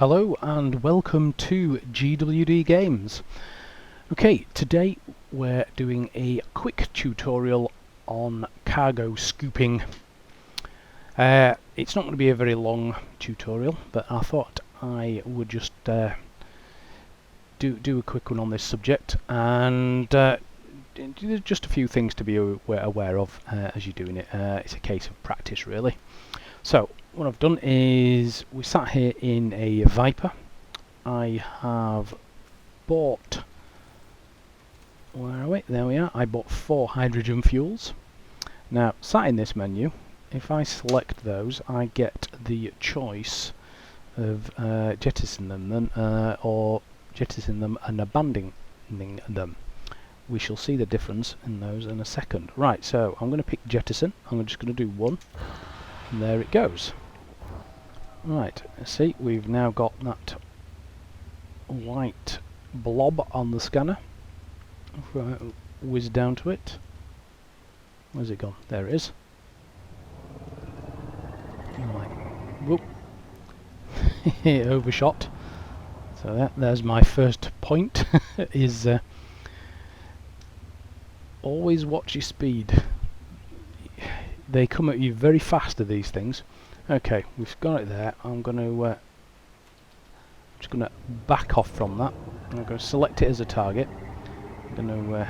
Hello and welcome to GWD Games. Okay, today we're doing a quick tutorial on cargo scooping. It's not going to be a very long tutorial, but I thought I would just do a quick one on this subject, and there's just a few things to be aware of as you're doing it. It's a case of practice, really. So what I've done is we sat here in a Viper. I have bought, where are we? There we are. I bought 4 hydrogen fuels. Now, sat in this menu, if I select those, I get the choice of jettisoning them or jettisoning them and abandoning them. We shall see the difference in those in a second. Right, so I'm going to pick jettison. I'm just going to do 1. And there it goes. Right, see, we've now got that white blob on the scanner. Whiz down to it. Where's it gone? There it is. Right. Whoop. Overshot. So there's my first point. Is always watch your speed. They come at you very fast, of these things. Okay, we've got it there. I'm going to just going to back off from that. I'm going to select it as a target. I'm going to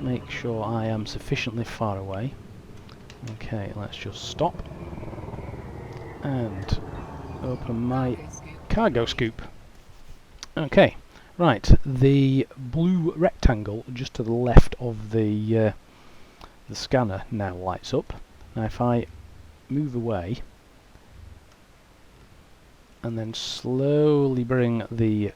make sure I am sufficiently far away. Okay, let's just stop and open my cargo scoop. Okay, right. The blue rectangle just to the left of the scanner now lights up. Now if I move away and then slowly bring the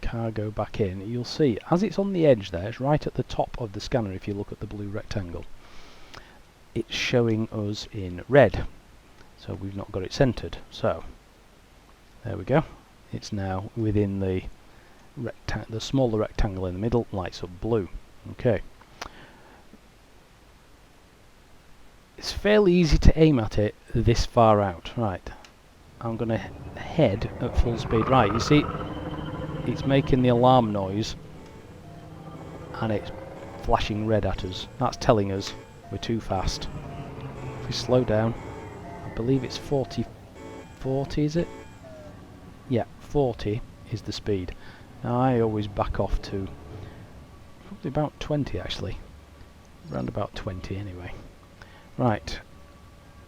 cargo back in, you'll see as it's on the edge there, it's right at the top of the scanner. If you look at the blue rectangle, it's showing us in red, so we've not got it centered. So there we go, it's now within the smaller rectangle in the middle, lights up blue. Okay, it's fairly easy to aim at it this far out. Right, I'm going to head at full speed. Right, you see, it's making the alarm noise and it's flashing red at us. That's telling us we're too fast. If we slow down, I believe it's 40, is it? Yeah, 40 is the speed. Now I always back off to probably about 20 actually. Around about 20 anyway. Right,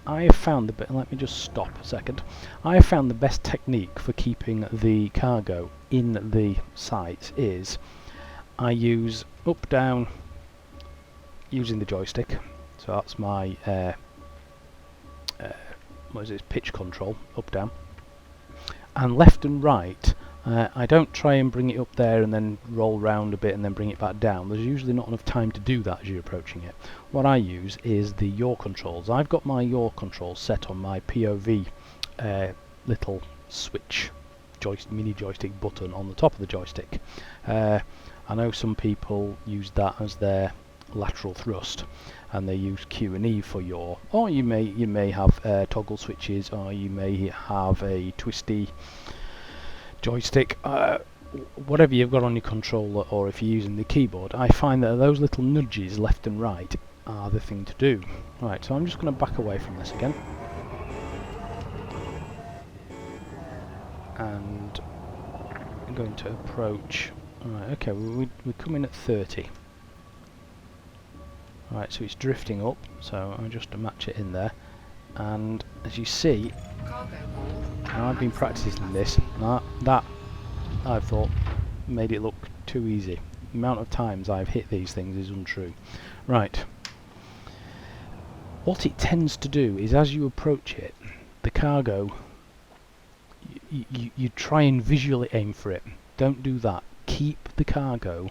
I have found let me just stop a second. I have found the best technique for keeping the cargo in the sights is I use up down using the joystick. So that's my what is it, pitch control, up down, and left and right. I don't try and bring it up there and then roll round a bit and then bring it back down. There's usually not enough time to do that as you're approaching it. What I use is the yaw controls. I've got my yaw controls set on my POV little switch mini joystick button on the top of the joystick. I know some people use that as their lateral thrust, and they use Q and E for yaw. Or you may have toggle switches, or you may have a twisty joystick, whatever you've got on your controller, or if you're using the keyboard. I find that those little nudges left and right are the thing to do. Right, so I'm just going to back away from this again, and I'm going to approach. Right, okay, we're coming at 30. Right, so it's drifting up, so I'll just match it in there. And as you see, now I've been practicing this, that I thought made it look too easy. The amount of times I've hit these things is untrue. Right, what it tends to do is as you approach it, the cargo, you try and visually aim for it. Don't do that. Keep the cargo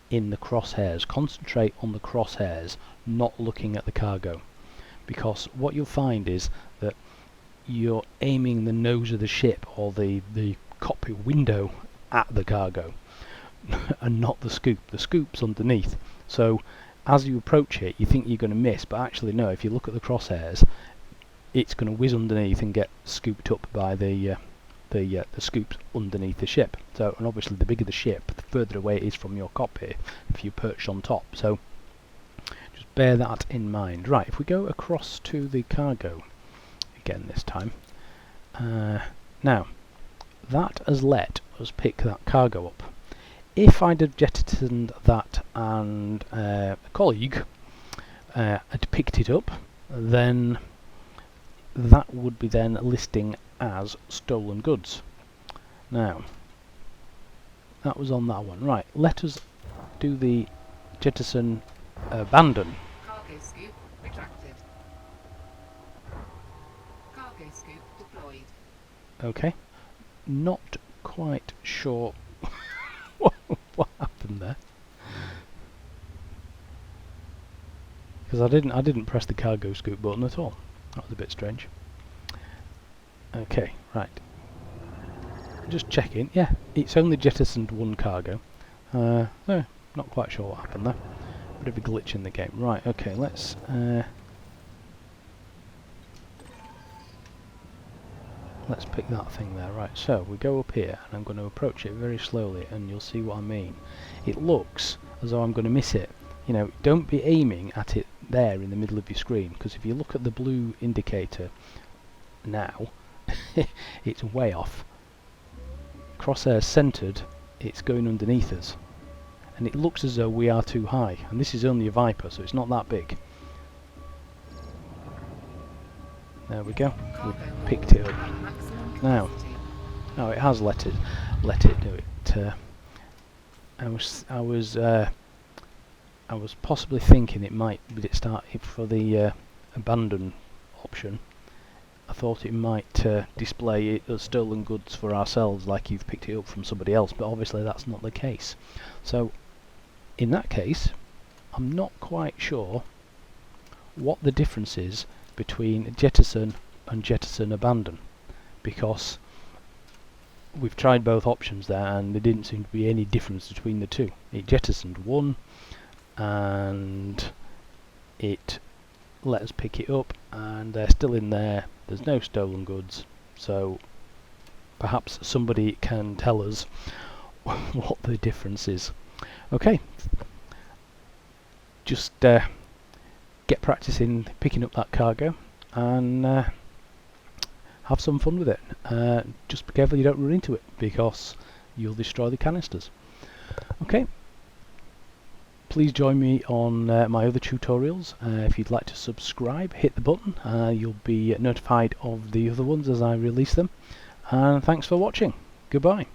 in the crosshairs. Concentrate on the crosshairs, not looking at the cargo. Because what you'll find is that you're aiming the nose of the ship or the cockpit window at the cargo and not the scoop. The scoop's underneath. So as you approach it, you think you're going to miss, but actually no, if you look at the crosshairs, it's going to whiz underneath and get scooped up by the scoops underneath the ship. So, and obviously the bigger the ship, the further away it is from your cockpit if you perch on top. So just bear that in mind. Right, if we go across to the cargo again this time. Now, that has let us pick that cargo up. If I'd have jettisoned that and a colleague had picked it up, then that would be then listing as stolen goods. Now, that was on that one. Right, let us do the jettison abandon. Cargo scoop retracted. Cargo scoop deployed. Okay, not quite sure what happened there, because I didn't press the cargo scoop button at all. That was a bit strange. Okay, right. Just checking. Yeah, it's only jettisoned one cargo. Not quite sure what happened there. Bit of a glitch in the game. Right. Okay. Let's pick that thing there. Right. So we go up here, and I'm going to approach it very slowly, and you'll see what I mean. It looks as though I'm going to miss it. You know, don't be aiming at it there in the middle of your screen, because if you look at the blue indicator now, it's way off. Crosshair centered, it's going underneath us, and it looks as though we are too high, and this is only a Viper, so it's not that big. There we go, we picked it up. Now it has let it do it. I was possibly thinking it might, but it started for the abandon option. I thought it might display it as stolen goods for ourselves, like you've picked it up from somebody else, but obviously that's not the case. So in that case, I'm not quite sure what the difference is between jettison and jettison abandon, because we've tried both options there and there didn't seem to be any difference between the two. It jettisoned one and it let us pick it up, and they're still in there. There's no stolen goods, so perhaps somebody can tell us what the difference is. Okay, just get practicing picking up that cargo and have some fun with it. Just be careful you don't run into it, because you'll destroy the canisters. Okay. Please join me on my other tutorials. If you'd like to subscribe, hit the button. You'll be notified of the other ones as I release them. And thanks for watching. Goodbye.